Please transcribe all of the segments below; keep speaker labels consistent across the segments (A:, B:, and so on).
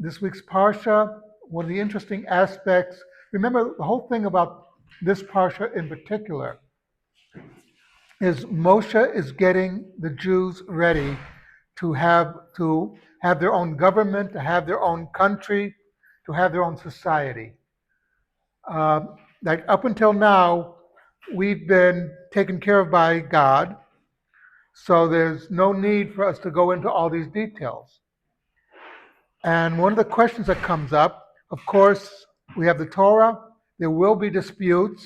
A: This week's Parsha, one of the interesting aspects, remember the whole thing about this Parsha in particular, is Moshe is getting the Jews ready to have their own government, to have their own country, to have their own society. Like up until now, we've been taken care of by God, so there's no need for us to go into all these details. And one of the questions that comes up, of course, we have the Torah. There will be disputes,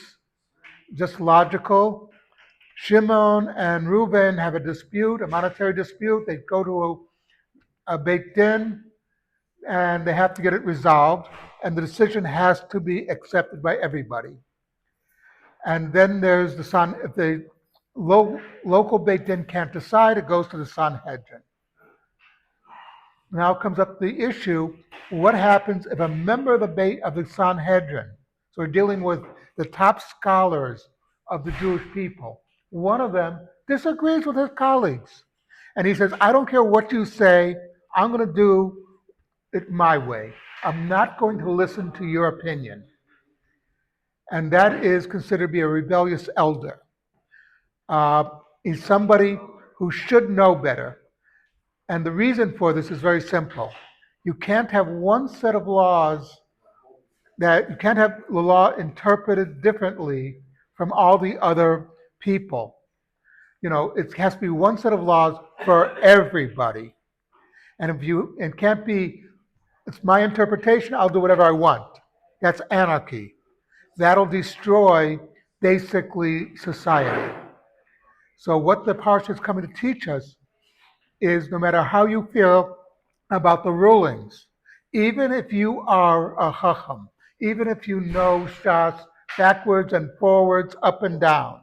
A: just logical. Shimon and Reuben have a dispute, a monetary dispute. They go to a Beit Din, and they have to get it resolved, and the decision has to be accepted by everybody. And then there's the if the local Beit Din can't decide, it goes to the Sanhedrin. Now comes up the issue, what happens if a member of the Sanhedrin, so we're dealing with the top scholars of the Jewish people, one of them disagrees with his colleagues. And he says, I don't care what you say, I'm going to do it my way. I'm not going to listen to your opinion. And that is considered to be a rebellious elder. He's somebody who should know better. And the reason for this is very simple. You can't have one set of laws you can't have the law interpreted differently from all the other people. It has to be one set of laws for everybody. And it can't be, it's my interpretation, I'll do whatever I want. That's anarchy. That'll destroy basically society. So what the parsha is coming to teach us is no matter how you feel about the rulings, even if you are a chacham, even if you know Shas backwards and forwards, up and down,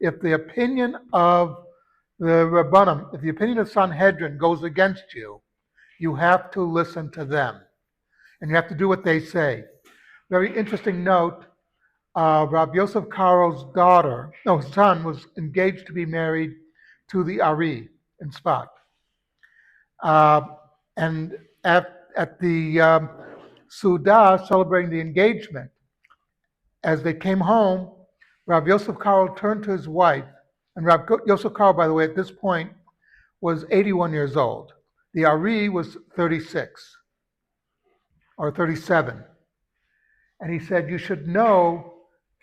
A: if the opinion of the Rabbanim, if the opinion of Sanhedrin goes against you, you have to listen to them. And you have to do what they say. Very interesting note, Rabbi Yosef Karo's son was engaged to be married to the Ari in Sfat. And at the Suda celebrating the engagement, as they came home, Rav Yosef Karo turned to his wife, and Rav Yosef Karo, by the way, at this point was 81 years old. The Ari was 36 or 37. And he said, you should know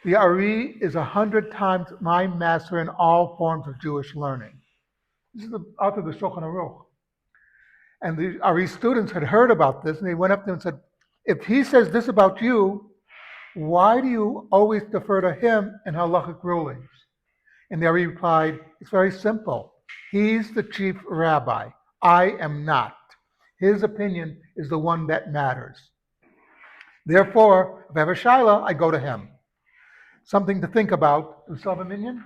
A: the Ari is 100 times my master in all forms of Jewish learning. This is the author of the Shulchan Aruch. And the Ari students had heard about this, and they went up to him and said, if he says this about you, why do you always defer to him in halachic rulings? And the Ari replied, it's very simple. He's the chief rabbi. I am not. His opinion is the one that matters. Therefore, if I have a shaila, I go to him. Something to think about. Do we still have a minyan?